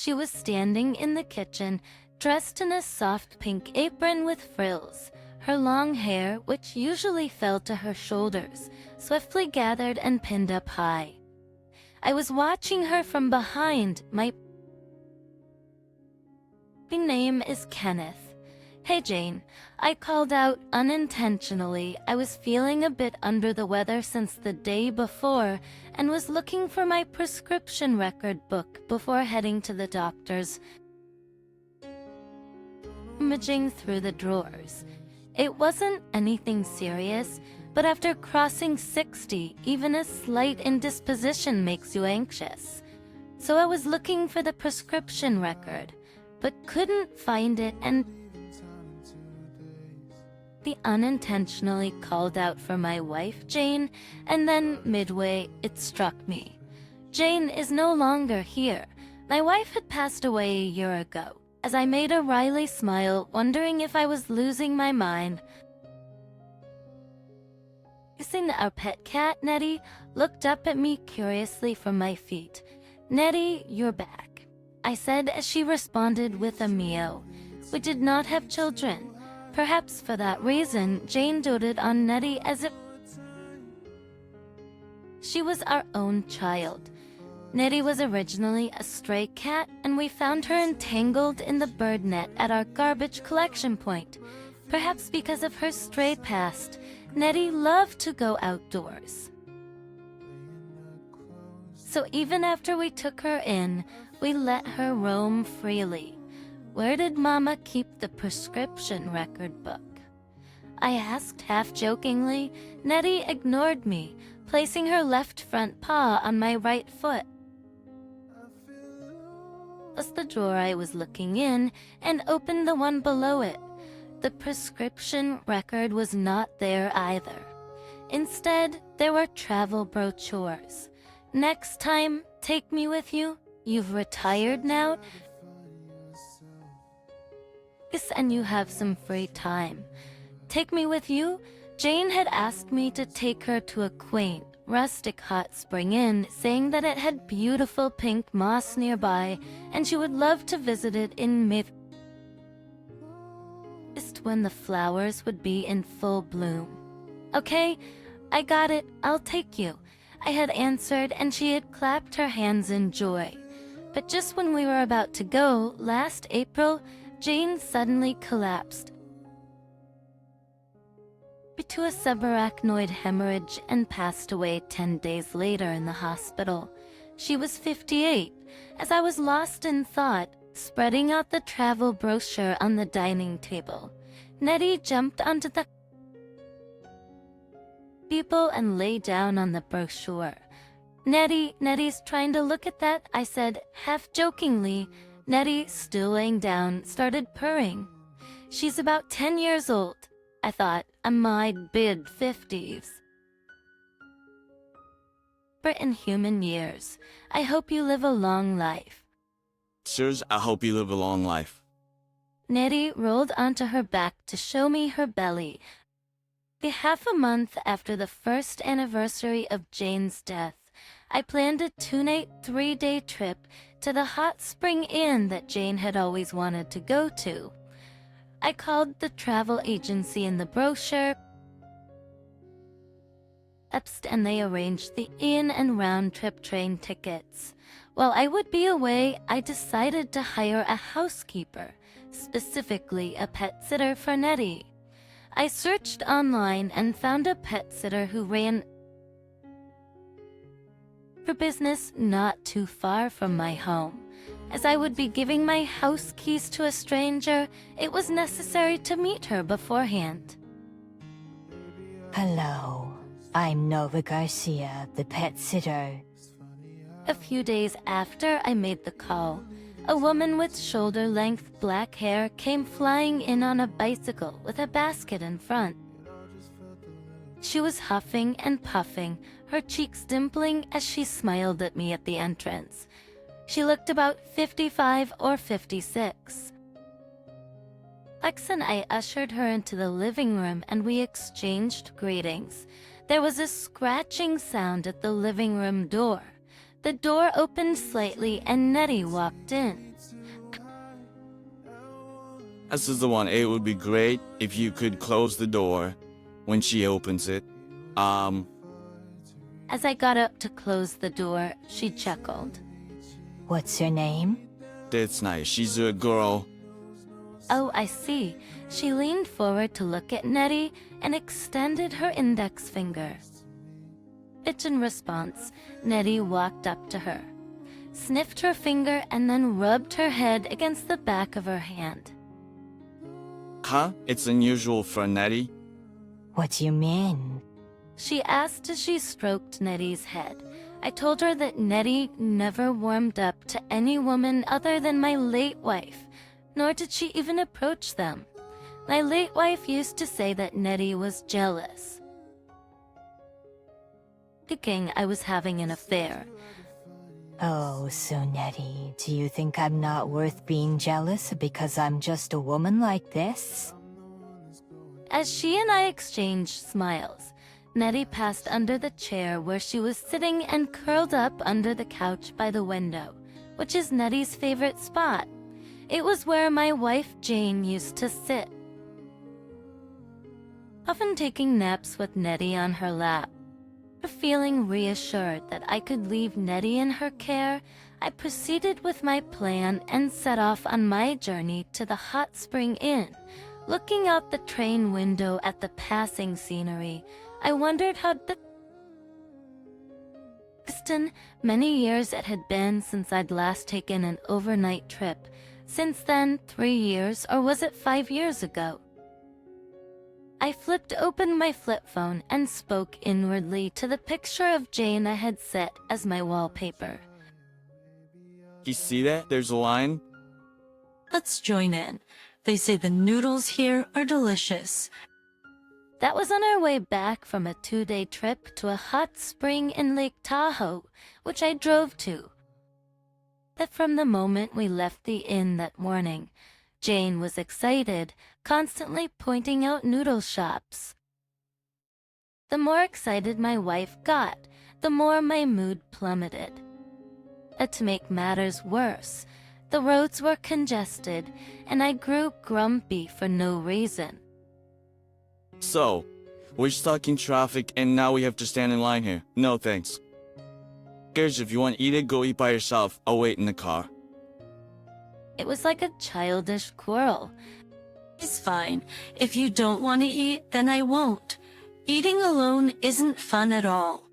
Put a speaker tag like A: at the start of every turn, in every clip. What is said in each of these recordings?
A: She was standing in the kitchen, dressed in a soft pink apron with frills. Her long hair, which usually fell to her shoulders, swiftly gathered and pinned up high. I was watching her from behind. My name is Kenneth. Hey Jane, I called out unintentionally. I was feeling a bit under the weather since the day before and was looking for my prescription record book before heading to the doctor's. Rummaging through the drawers. It wasn't anything serious, but after crossing 60, even a slight indisposition makes you anxious. So I was looking for the prescription record, but couldn't find it and unintentionally called out for my wife, Jane, and then midway, it struck me. Jane is no longer here. My wife had passed away a year ago. As I made a wry smile, wondering if I was losing my mind. Our pet cat, Nettie, looked up at me curiously from my feet. Nettie, you're back, I said as she responded with a meow. We did not have children. Perhaps for that reason, Jane doted on Nettie as if she was our own child. Nettie was originally a stray cat, and we found her entangled in the bird net at our garbage collection point. Perhaps because of her stray past, Nettie loved to go outdoors. So even after we took her in, we let her roam freely. Where did Mama keep the prescription record book? I asked half-jokingly. Nettie ignored me, placing her left front paw on my right foot. Closed the drawer I was looking in and opened the one below it. The prescription record was not there either. Instead, there were travel brochures. Next time, take me with you. You've retired now, and you have some free time. Take me with you? Jane had asked me to take her to a quaint, rustic hot spring inn, saying that it had beautiful pink moss nearby, and she would love to visit it in mid when the flowers would be in full bloom. Okay, I got it, I'll take you, I had answered, and she had clapped her hands in joy. But just when we were about to go, last April, Jane suddenly collapsed to a subarachnoid hemorrhage and passed away 10 days later in the hospital. She was 58, as I was lost in thought, spreading out the travel brochure on the dining table. Nettie jumped onto the table and lay down on the brochure. Nettie's trying to look at that, I said, half-jokingly. Nettie, still laying down, started purring. She's about 10 years old, I thought, a mid-50s. But in human years, I hope you live a long life.
B: Sirs, I hope you live a long life.
A: Nettie rolled onto her back to show me her belly. Half a month after the first anniversary of Jane's death, I planned a 2-night, 3-day trip to the hot spring inn that Jane had always wanted to go to. I called the travel agency in the brochure, and they arranged the in and round-trip train tickets. While I would be away, I decided to hire a housekeeper, specifically a pet sitter for Nettie. I searched online and found a pet sitter who ran her business not too far from my home. As I would be giving my house keys to a stranger, it was necessary to meet her beforehand.
C: Hello, I'm Nova Garcia, the pet sitter.
A: A few days after I made the call, a woman with shoulder-length black hair came flying in on a bicycle with a basket in front. She was huffing and puffing, her cheeks dimpling as she smiled at me at the entrance. She looked about 55 or 56. Lex and I ushered her into the living room and we exchanged greetings. There was a scratching sound at the living room door. The door opened slightly and Nettie walked in.
B: This is the one. It would be great if you could close the door when she opens it.
A: As I got up to close the door, she chuckled.
C: What's your name?
B: That's nice. She's a girl.
A: Oh, I see. She leaned forward to look at Nettie and extended her index finger. In response, Nettie walked up to her, sniffed her finger, and then rubbed her head against the back of her hand.
B: Huh? It's unusual for Nettie.
C: What do you mean?
A: She asked as she stroked Nettie's head. I told her that Nettie never warmed up to any woman other than my late wife, nor did she even approach them. My late wife used to say that Nettie was jealous, thinking I was having an affair.
C: Oh, so Nettie, do you think I'm not worth being jealous because I'm just a woman like this?
A: As she and I exchanged smiles, Nettie passed under the chair where she was sitting and curled up under the couch by the window, which is Nettie's favorite spot. It was where my wife Jane used to sit, often taking naps with Nettie on her lap. Feeling reassured that I could leave Nettie in her care, I proceeded with my plan and set off on my journey to the Hot Spring Inn. Looking out the train window at the passing scenery, I wondered how many years it had been since I'd last taken an overnight trip. Since then, 3 years, or was it 5 years ago? I flipped open my flip phone and spoke inwardly to the picture of Jane I had set as my wallpaper.
B: You see that? There's a line.
D: Let's join in. They say the noodles here are delicious.
A: That was on our way back from a 2-day trip to a hot spring in Lake Tahoe, which I drove to. That from the moment we left the inn that morning, Jane was excited, constantly pointing out noodle shops. The more excited my wife got, the more my mood plummeted. To make matters worse, the roads were congested, and I grew grumpy for no reason.
B: So, we're stuck in traffic and now we have to stand in line here. No thanks. Guys, if you want to eat it, go eat by yourself. I'll wait in the car.
A: It was like a childish quarrel.
D: It's fine. If you don't want to eat, then I won't. Eating alone isn't fun at all.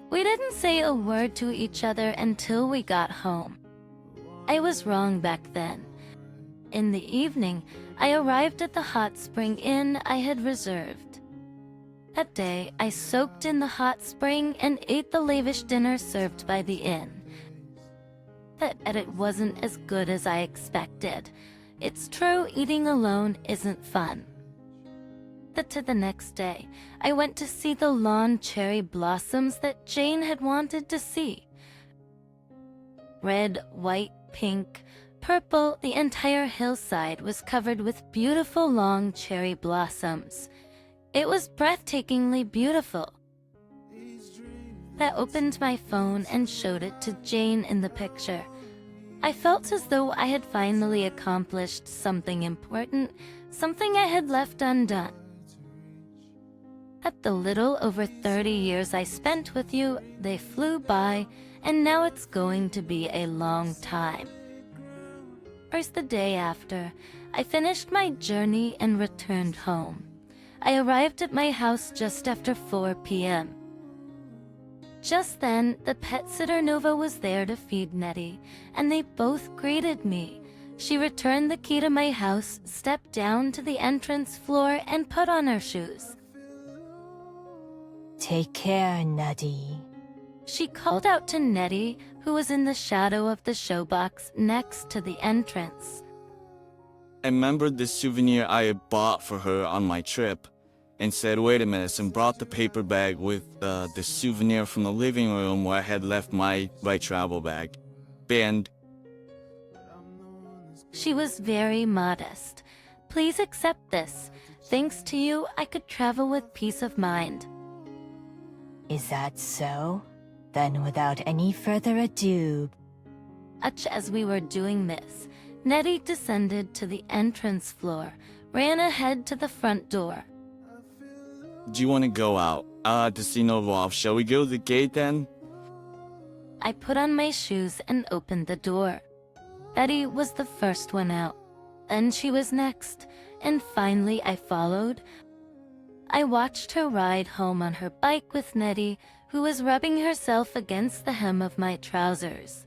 A: We didn't say a word to each other until we got home. I was wrong back then. In the evening, I arrived at the hot spring inn I had reserved. That day, I soaked in the hot spring and ate the lavish dinner served by the inn. But it wasn't as good as I expected. It's true, eating alone isn't fun. To the next day, I went to see the lawn cherry blossoms that Jane had wanted to see. Red, white, pink, purple, the entire hillside was covered with beautiful long cherry blossoms. It was breathtakingly beautiful. I opened my phone and showed it to Jane in the picture. I felt as though I had finally accomplished something important, something I had left undone. At the little over 30 years I spent with you, they flew by, and now it's going to be a long time. First, the day after, I finished my journey and returned home. I arrived at my house just after 4 p.m. Just then, the pet sitter Nova was there to feed Nettie, and they both greeted me. She returned the key to my house, stepped down to the entrance floor, and put on her shoes.
C: Take care, Nettie.
A: She called out to Nettie, who was in the shadow of the showbox next to the entrance.
B: I remembered the souvenir I had bought for her on my trip and said, wait a minute, and brought the paper bag with the souvenir from the living room where I had left my travel bag. And
A: She was very modest. Please accept this. Thanks to you, I could travel with peace of mind.
C: Is that so? Then without any further ado,
A: Much as we were doing this, Nettie descended to the entrance floor, ran ahead to the front door.
B: Do you want to go out? To see no Rolf. Shall we go to the gate then?
A: I put on my shoes and opened the door. Betty was the first one out. Then she was next, and finally I followed. I watched her ride home on her bike with Nettie, who was rubbing herself against the hem of my trousers.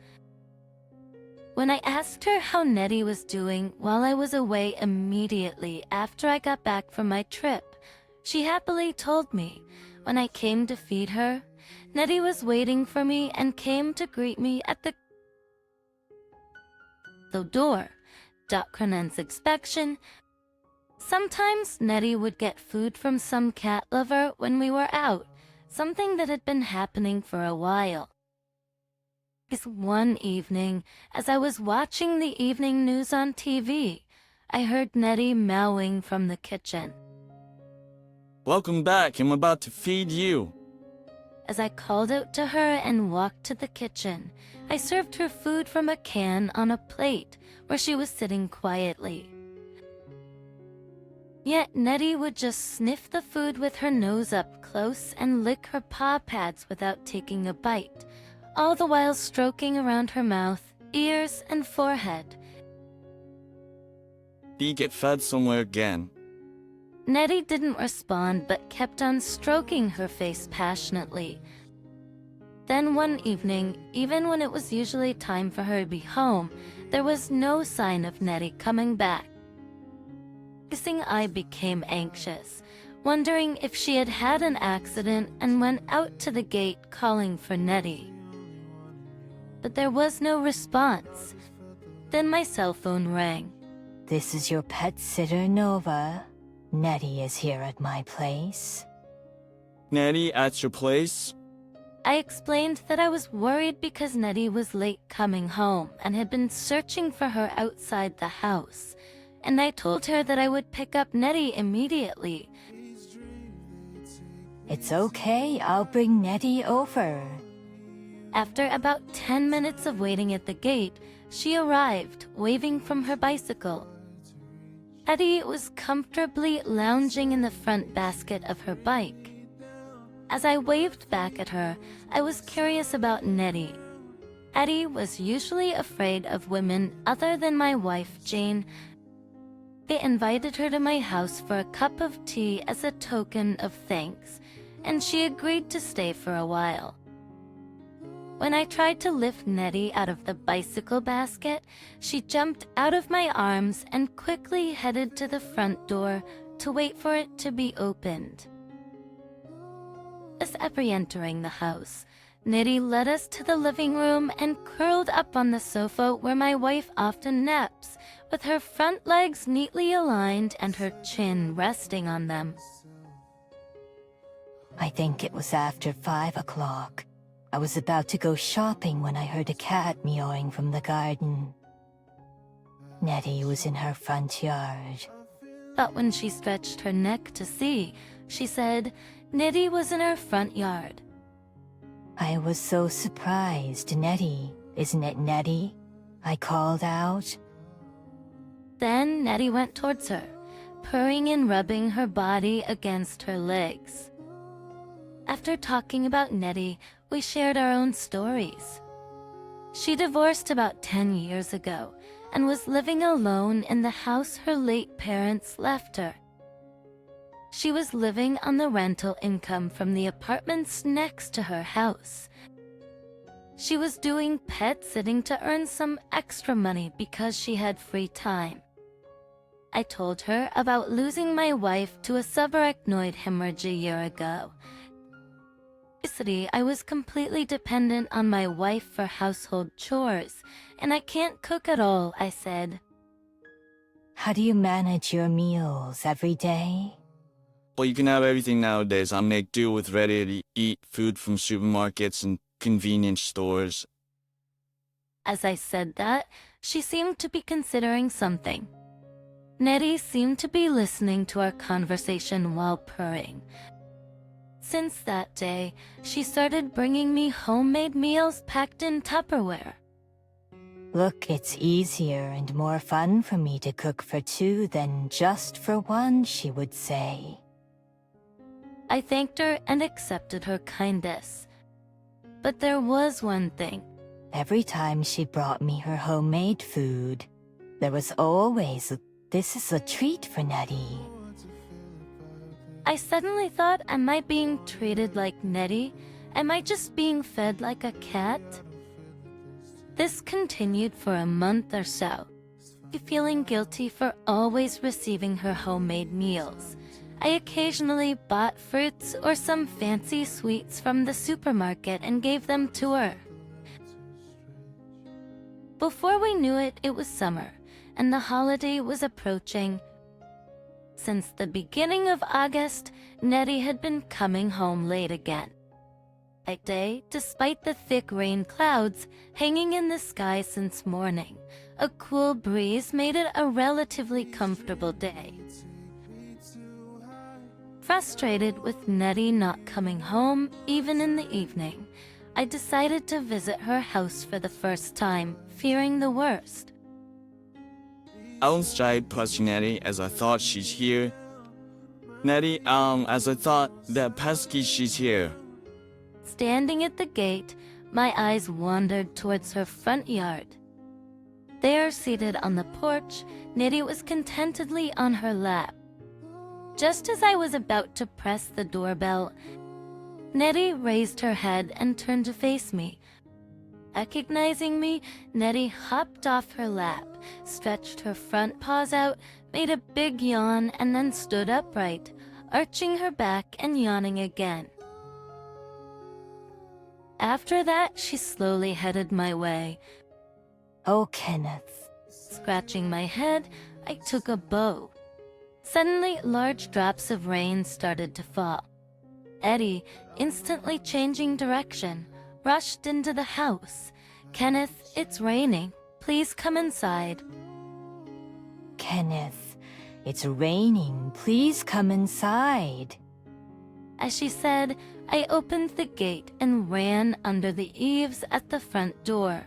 A: When I asked her how Nettie was doing while I was away immediately after I got back from my trip, she happily told me. When I came to feed her, Nettie was waiting for me and came to greet me at the door. Doctrinen's inspection. Sometimes Nettie would get food from some cat lover when we were out, something that had been happening for a while. This one evening, as I was watching the evening news on TV, I heard Nettie meowing from the kitchen.
B: Welcome back. I'm about to feed you.
A: As I called out to her and walked to the kitchen, I served her food from a can on a plate where she was sitting quietly. Yet Nettie would just sniff the food with her nose up close and lick her paw pads without taking a bite, all the while stroking around her mouth, ears, and forehead.
B: Do you get fed somewhere again?
A: Nettie didn't respond but kept on stroking her face passionately. Then one evening, even when it was usually time for her to be home, there was no sign of Nettie coming back. I became anxious, wondering if she had had an accident, and went out to the gate calling for Nettie. But there was no response. Then my cell phone rang.
C: this is your pet sitter, Nova. Nettie is here at my place.
B: Nettie, at your place?
A: I explained that I was worried because Nettie was late coming home and had been searching for her outside the house, and I told her that I would pick up Nettie immediately.
C: It's okay, I'll bring Nettie over.
A: After about 10 minutes of waiting at the gate, she arrived, waving from her bicycle. Nettie was comfortably lounging in the front basket of her bike. As I waved back at her, I was curious about Nettie. Nettie was usually afraid of women other than my wife, Jane. I invited her to my house for a cup of tea as a token of thanks, and she agreed to stay for a while. When I tried to lift Nettie out of the bicycle basket, she jumped out of my arms and quickly headed to the front door to wait for it to be opened. As after entering the house, Nettie led us to the living room and curled up on the sofa where my wife often naps, with her front legs neatly aligned and her chin resting on them.
C: I think it was after 5 o'clock. I was about to go shopping when I heard a cat meowing from the garden. Nettie was in her front yard.
A: But when she stretched her neck to see, she said Nettie was in her front yard.
C: I was so surprised. Nettie, isn't it Nettie? I called out.
A: Then Nettie went towards her, purring and rubbing her body against her legs. After talking about Nettie, we shared our own stories. She divorced about 10 years ago and was living alone in the house her late parents left her. She was living on the rental income from the apartments next to her house. She was doing pet sitting to earn some extra money because she had free time. I told her about losing my wife to a subarachnoid hemorrhage a year ago. I was completely dependent on my wife for household chores, and I can't cook at all, I said.
C: How do you manage your meals every day?
B: Well, you can have everything nowadays. I make do with ready-to-eat food from supermarkets and convenience stores.
A: As I said that, she seemed to be considering something. Nettie seemed to be listening to our conversation while purring. Since that day, she started bringing me homemade meals packed in Tupperware.
C: Look, it's easier and more fun for me to cook for two than just for one, she would say.
A: I thanked her and accepted her kindness. But there was one thing.
C: Every time she brought me her homemade food, there was always "This is a treat for Nettie."
A: I suddenly thought, am I being treated like Nettie? Am I just being fed like a cat? This continued for a month or so, feeling guilty for always receiving her homemade meals. I occasionally bought fruits or some fancy sweets from the supermarket and gave them to her. Before we knew it, it was summer, and the holiday was approaching. Since the beginning of August, Nettie had been coming home late again. That day, despite the thick rain clouds hanging in the sky since morning, a cool breeze made it a relatively comfortable day. Frustrated with Nettie not coming home, even in the evening, I decided to visit her house for the first time, fearing the worst.
B: I almost tried pushing Nettie as I thought she's here. Nettie, as I thought that pesky she's here.
A: Standing at the gate, my eyes wandered towards her front yard. There, seated on the porch, Nettie was contentedly on her lap. Just as I was about to press the doorbell, Nettie raised her head and turned to face me. Recognizing me, Nettie hopped off her lap, stretched her front paws out, made a big yawn, and then stood upright, arching her back and yawning again. After that, she slowly headed my way.
C: "Oh, Kenneth."
A: Scratching my head, I took a bow. Suddenly, large drops of rain started to fall. Eddie, instantly changing direction, rushed into the house. "Kenneth, it's raining. Please come inside."
C: "Kenneth, it's raining. Please come inside."
A: As she said, I opened the gate and ran under the eaves at the front door.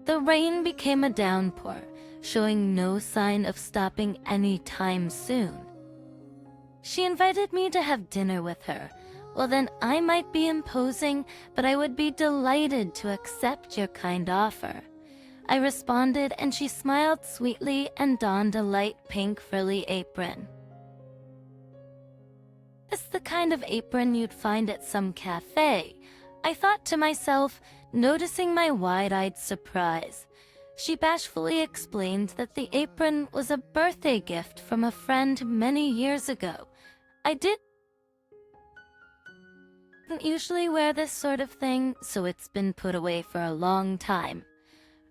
A: The rain became a downpour, showing no sign of stopping any time soon. She invited me to have dinner with her. Well, then I might be imposing, but I would be delighted to accept your kind offer. I responded, and she smiled sweetly and donned a light pink frilly apron. It's the kind of apron you'd find at some cafe, I thought to myself, noticing my wide-eyed surprise. She bashfully explained that the apron was a birthday gift from a friend many years ago. I didn't usually wear this sort of thing, so it's been put away for a long time.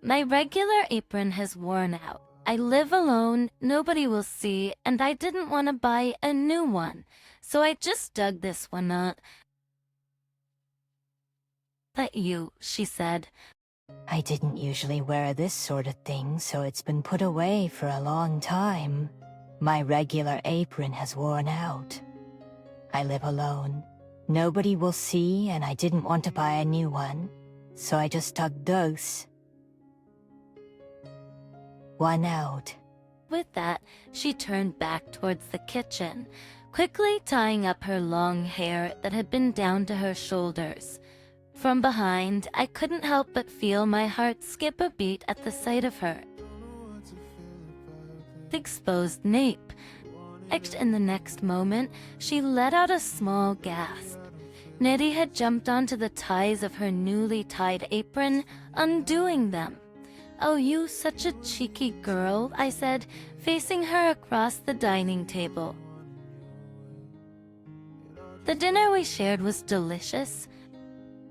A: My regular apron has worn out. I live alone, nobody will see, and I didn't want to buy a new one, so I just dug this one out. "Let you," she said.
C: "I didn't usually wear this sort of thing, so it's been put away for a long time. My regular apron has worn out. I live alone. Nobody will see, and I didn't want to buy a new one, so I just dug those. One out."
A: With that, she turned back towards the kitchen, quickly tying up her long hair that had been down to her shoulders. From behind, I couldn't help but feel my heart skip a beat at the sight of her exposed nape. In the next moment, she let out a small gasp. Nettie had jumped onto the ties of her newly tied apron, undoing them. "Oh, you such a cheeky girl," I said, facing her across the dining table. The dinner we shared was delicious.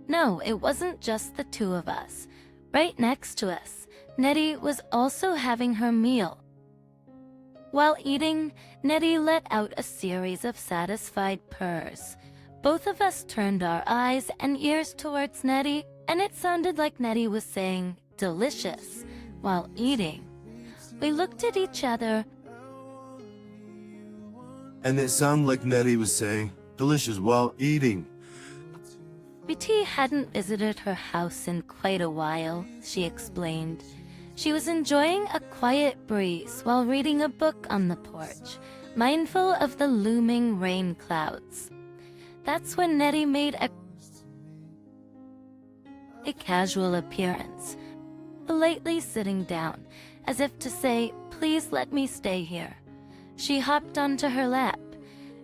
A: No, it wasn't just the two of us. Right next to us, Nettie was also having her meal. While eating, Nettie let out a series of satisfied purrs. Both of us turned our eyes and ears towards Nettie, and it sounded like Nettie was saying, "delicious," while eating. We looked at each other.
E: And it sounded like Nettie was saying, delicious while eating.
A: BT hadn't visited her house in quite a while, she explained. She was enjoying a quiet breeze while reading a book on the porch, mindful of the looming rain clouds. That's when Nettie made a casual appearance, politely sitting down, as if to say, "Please let me stay here." She hopped onto her lap.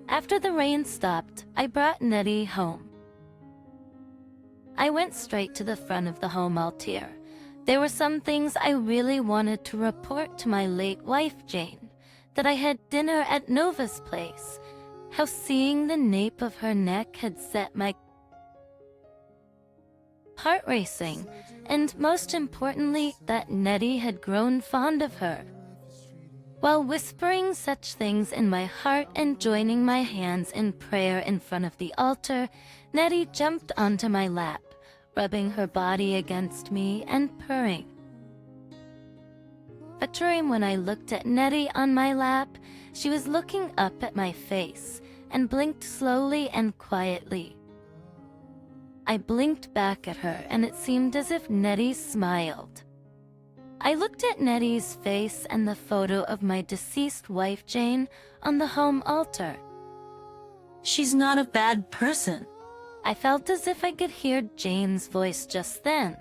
A: After the rain stopped, I brought Nettie home. I went straight to the front of the home altar. There were some things I really wanted to report to my late wife, Jane, that I had dinner at Nova's place, how seeing the nape of her neck had set my heart racing, and most importantly, that Nettie had grown fond of her. While whispering such things in my heart and joining my hands in prayer in front of the altar, Nettie jumped onto my lap, rubbing her body against me and purring. A time when I looked at Nettie on my lap, she was looking up at my face and blinked slowly and quietly. I blinked back at her, and it seemed as if Nettie smiled. I looked at Nettie's face and the photo of my deceased wife, Jane, on the home altar.
D: She's not a bad person.
A: I felt as if I could hear Jane's voice just then.